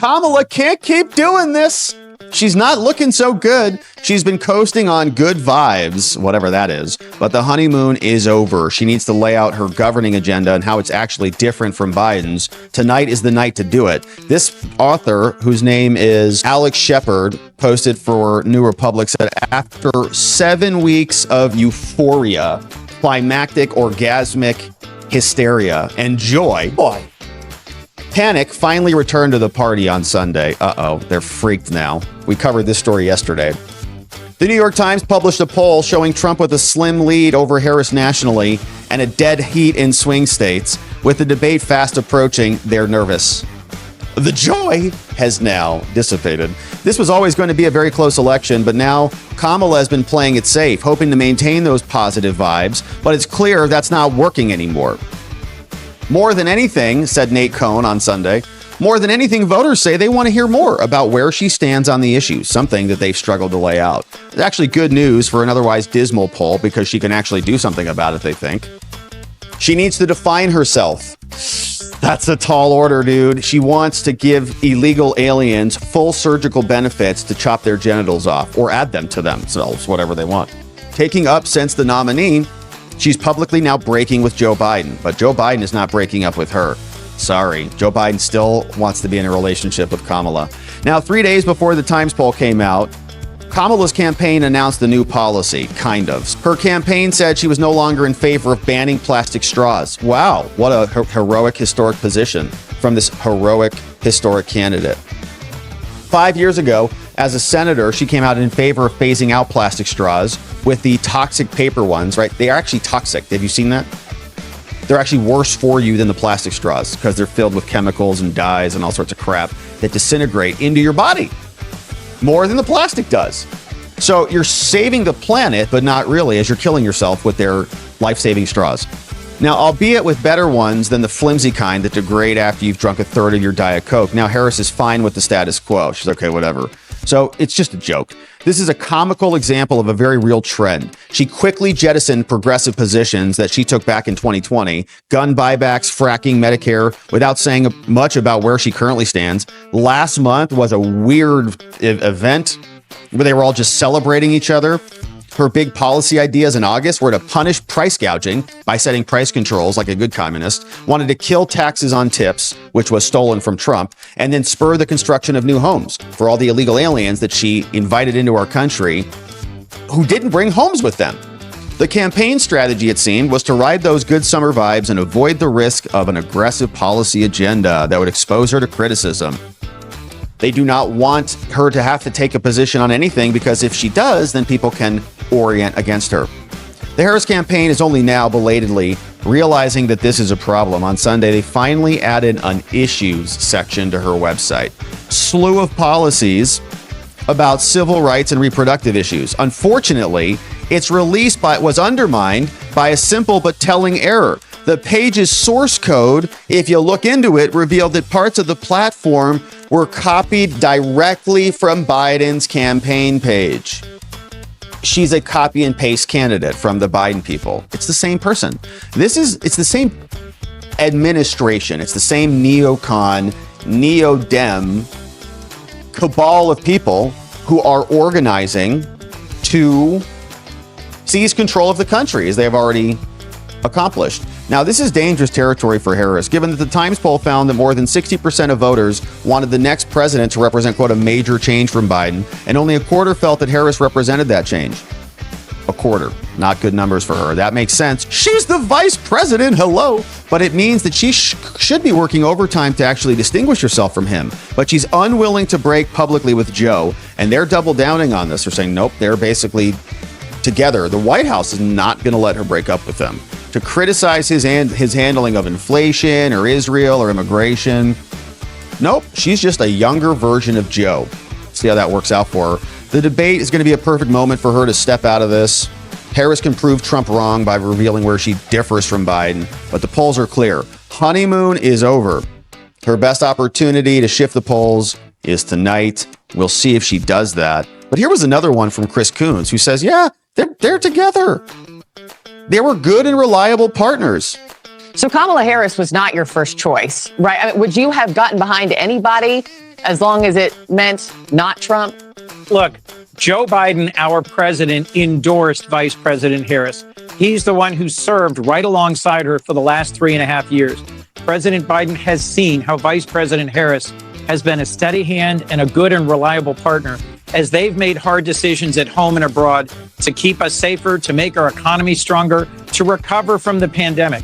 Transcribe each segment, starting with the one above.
Kamala can't keep doing this. She's not looking so good. She's been coasting on good vibes, whatever that is, but the honeymoon is over. She needs to lay out her governing agenda and how it's actually different from Biden's. Tonight is the night to do it. This author, whose name is Alex Shepard, posted for New Republic, said after 7 weeks of euphoria, climactic, orgasmic hysteria, and joy, panic finally returned to the party on Sunday. Uh-oh, they're freaked now. We covered this story yesterday. The New York Times published a poll showing Trump with a slim lead over Harris nationally and a dead heat in swing states. With the debate fast approaching, they're nervous. The joy has now dissipated. This was always going to be a very close election, but now Kamala has been playing it safe, hoping to maintain those positive vibes, but it's clear that's not working anymore. More than anything, said Nate Cohn on Sunday, more than anything, voters say they want to hear more about where she stands on the issue, something that they've struggled to lay out. It's actually good news for an otherwise dismal poll because she can actually do something about it, they think. She needs to define herself. That's a tall order, dude. She wants to give illegal aliens full surgical benefits to chop their genitals off or add them to themselves, whatever they want. Taking up since the nominee, she's publicly now breaking with Joe Biden, but Joe Biden is not breaking up with her. Sorry, Joe Biden still wants to be in a relationship with Kamala. Now, 3 days before the Times poll came out, Kamala's campaign announced a new policy, kind of. Her campaign said she was no longer in favor of banning plastic straws. Wow, what a heroic, historic position from this heroic, historic candidate. 5 years ago, as a senator, she came out in favor of phasing out plastic straws with the toxic paper ones, right? They are actually toxic. Have you seen that? They're actually worse for you than the plastic straws because they're filled with chemicals and dyes and all sorts of crap that disintegrate into your body more than the plastic does. So you're saving the planet, but not really, as you're killing yourself with their life-saving straws. Now, albeit with better ones than the flimsy kind that degrade after you've drunk a third of your Diet Coke, now Harris is fine with the status quo. She's okay, whatever. So it's just a joke. This is a comical example of a very real trend. She quickly jettisoned progressive positions that she took back in 2020, gun buybacks, fracking, Medicare, without saying much about where she currently stands. Last month was a weird event where they were all just celebrating each other. Her big policy ideas in August were to punish price gouging by setting price controls like a good communist, wanted to kill taxes on tips, which was stolen from Trump, and then spur the construction of new homes for all the illegal aliens that she invited into our country who didn't bring homes with them. The campaign strategy, it seemed, was to ride those good summer vibes and avoid the risk of an aggressive policy agenda that would expose her to criticism. They do not want her to have to take a position on anything because if she does, then people can orient against her. The Harris campaign is only now belatedly realizing that this is a problem. On Sunday, they finally added an issues section to her website. Slew of policies about civil rights and reproductive issues. Unfortunately, its release was undermined by a simple but telling error. The page's source code, if you look into it, revealed that parts of the platform were copied directly from Biden's campaign page. She's a copy and paste candidate from the Biden people. It's the same person. It's the same administration. It's the same neocon, neo-dem cabal of people who are organizing to seize control of the country, as they have already accomplished. Now, this is dangerous territory for Harris, given that the Times poll found that more than 60% of voters wanted the next president to represent, quote, a major change from Biden, and only a quarter felt that Harris represented that change. A quarter. Not good numbers for her. That makes sense. She's the vice president, hello! But it means that she should be working overtime to actually distinguish herself from him. But she's unwilling to break publicly with Joe, and they're double downing on this. They're saying, nope, they're basically together. The White House is not going to let her break up with them. To criticize his handling of inflation or Israel or immigration. Nope, she's just a younger version of Joe. See how that works out for her. The debate is going to be a perfect moment for her to step out of this. Harris can prove Trump wrong by revealing where she differs from Biden, but the polls are clear. Honeymoon is over. Her best opportunity to shift the polls is tonight. We'll see if she does that. But here was another one from Chris Coons who says, yeah, they're together. They were good and reliable partners. So Kamala Harris was not your first choice, right? I mean, would you have gotten behind anybody as long as it meant not Trump? Look, Joe Biden, our president, endorsed Vice President Harris. He's the one who served right alongside her for the last 3.5 years. President Biden has seen how Vice President Harris has been a steady hand and a good and reliable partner as they've made hard decisions at home and abroad to keep us safer, to make our economy stronger, to recover from the pandemic.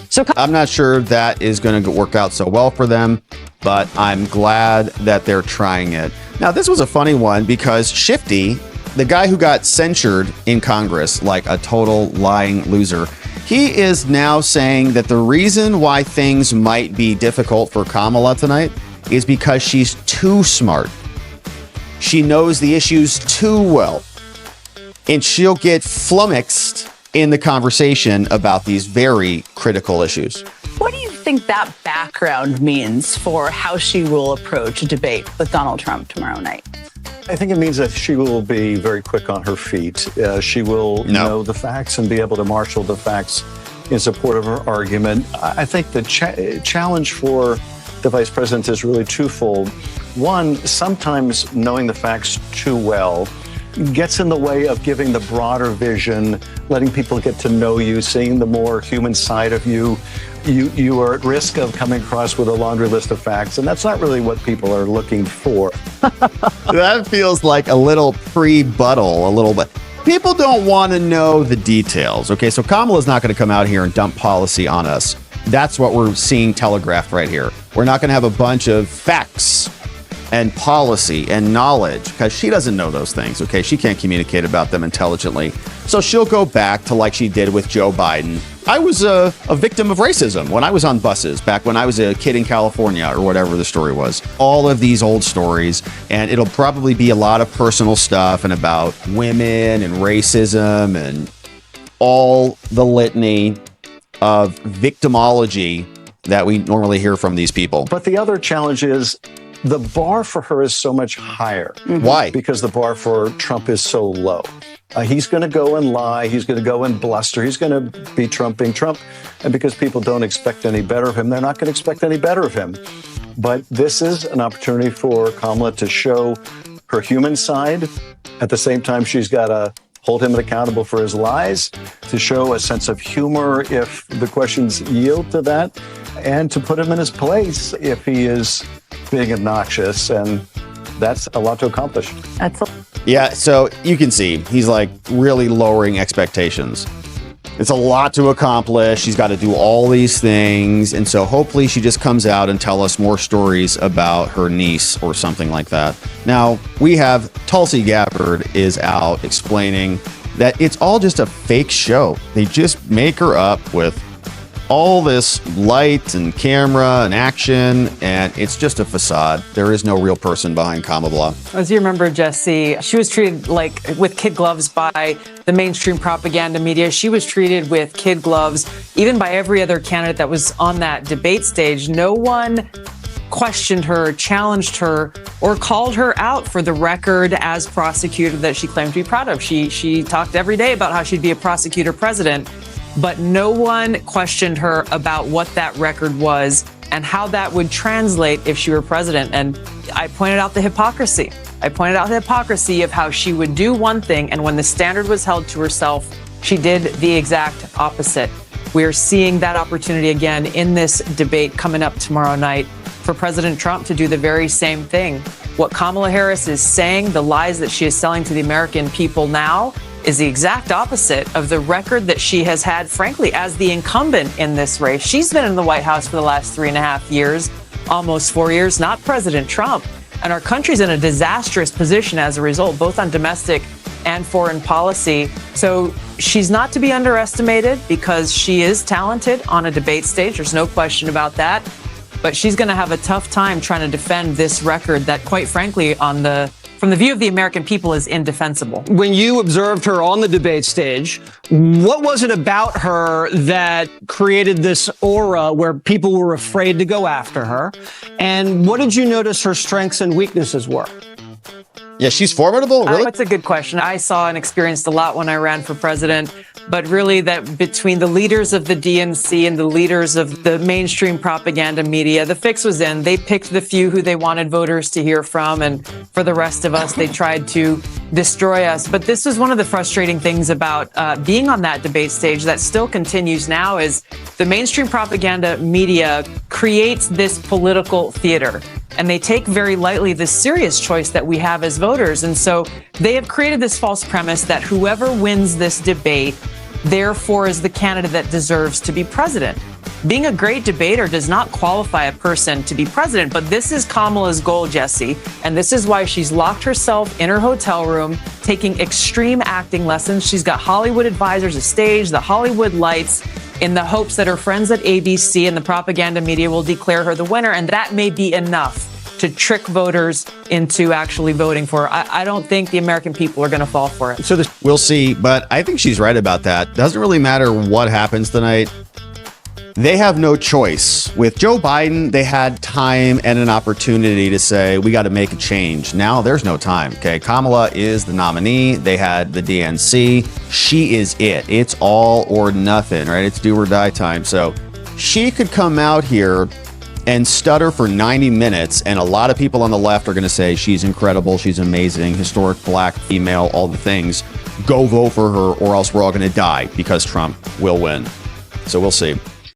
So I'm not sure that is going to work out so well for them, but I'm glad that they're trying it. Now, this was a funny one because Shifty, the guy who got censured in Congress like a total lying loser, he is now saying that the reason why things might be difficult for Kamala tonight is because she's too smart. She knows the issues too well, and she'll get flummoxed in the conversation about these very critical issues. what do you think that background means for how she will approach a debate with Donald Trump tomorrow night? I think it means that she will be very quick on her feet. She will know the facts and be able to marshal the facts in support of her argument. I think the challenge for the vice president is really twofold. One, sometimes knowing the facts too well gets in the way of giving the broader vision, letting people get to know you, seeing the more human side of you. You are at risk of coming across with a laundry list of facts, and that's not really what people are looking for. That feels like a little pre-buttal, a little bit. People don't want to know the details. Okay, so Kamala's not going to come out here and dump policy on us. That's what we're seeing telegraphed right here. We're not going to have a bunch of facts and policy and knowledge because she doesn't know those things. Okay, she can't communicate about them intelligently. So she'll go back to like she did with Joe Biden. I was a victim of racism when I was on buses back when I was a kid in California or whatever the story was. All of these old stories, and it'll probably be a lot of personal stuff and about women and racism and all the litany of victimology that we normally hear from these people. But the other challenge is the bar for her is so much higher. Mm-hmm. Why? Because the bar for Trump is so low. He's going to go and lie. He's going to go and bluster. He's going to be Trump being Trump. And because people don't expect any better of him, they're not going to expect any better of him. But this is an opportunity for Kamala to show her human side. At the same time, she's got to hold him accountable for his lies, to show a sense of humor if the questions yield to that, and to put him in his place if he is being obnoxious. And that's a lot to accomplish. Yeah, so you can see he's like really lowering expectations. It's a lot to accomplish. She's got to do all these things. And so hopefully she just comes out and tell us more stories about her niece or something like that. Now, we have Tulsi Gabbard is out explaining that it's all just a fake show. They just make her up with all this light and camera and action, and it's just a facade. There is no real person behind Kamala. As you remember, Jesse, she was treated like with kid gloves by the mainstream propaganda media. She was treated with kid gloves, even by every other candidate that was on that debate stage. No one questioned her, challenged her, or called her out for the record as prosecutor that she claimed to be proud of. She talked every day about how she'd be a prosecutor president. But no one questioned her about what that record was and how that would translate if she were president. And I pointed out the hypocrisy. I pointed out the hypocrisy of how she would do one thing, and when the standard was held to herself, she did the exact opposite. We're seeing that opportunity again in this debate coming up tomorrow night for President Trump to do the very same thing. What Kamala Harris is saying, the lies that she is selling to the American people now, is the exact opposite of the record that she has had, frankly, as the incumbent in this race. She's been in the White House for the last 3.5 years, almost 4 years, not President Trump. And our country's in a disastrous position as a result, both on domestic and foreign policy. So she's not to be underestimated because she is talented on a debate stage. There's no question about that. But she's going to have a tough time trying to defend this record that, quite frankly, from the view of the American people, is indefensible. When you observed her on the debate stage, what was it about her that created this aura where people were afraid to go after her? And what did you notice her strengths and weaknesses were? Yeah, she's formidable. Really? That's a good question. I saw and experienced a lot when I ran for president, but really that between the leaders of the DNC and the leaders of the mainstream propaganda media, the fix was in. They picked the few who they wanted voters to hear from, and for the rest of us, they tried to destroy us. But this is one of the frustrating things about being on that debate stage that still continues now is the mainstream propaganda media creates this political theater. And they take very lightly the serious choice that we have as voters. And so they have created this false premise that whoever wins this debate, therefore, is the candidate that deserves to be president. Being a great debater does not qualify a person to be president, but this is Kamala's goal, Jesse. And this is why she's locked herself in her hotel room, taking extreme acting lessons. She's got Hollywood advisors, a stage, the Hollywood lights, in the hopes that her friends at ABC and the propaganda media will declare her the winner. And that may be enough to trick voters into actually voting for her. I don't think the American people are going to fall for it. So we'll see, but I think she's right about that. Doesn't really matter what happens tonight. They have no choice. With Joe Biden, they had time and an opportunity to say, we got to make a change. Now there's no time. Okay. Kamala is the nominee. They had the DNC. She is it. It's all or nothing, right? It's do or die time. So she could come out here and stutter for 90 minutes. And a lot of people on the left are going to say she's incredible. She's amazing. Historic black female, all the things. Go vote for her or else we're all going to die because Trump will win. So we'll see.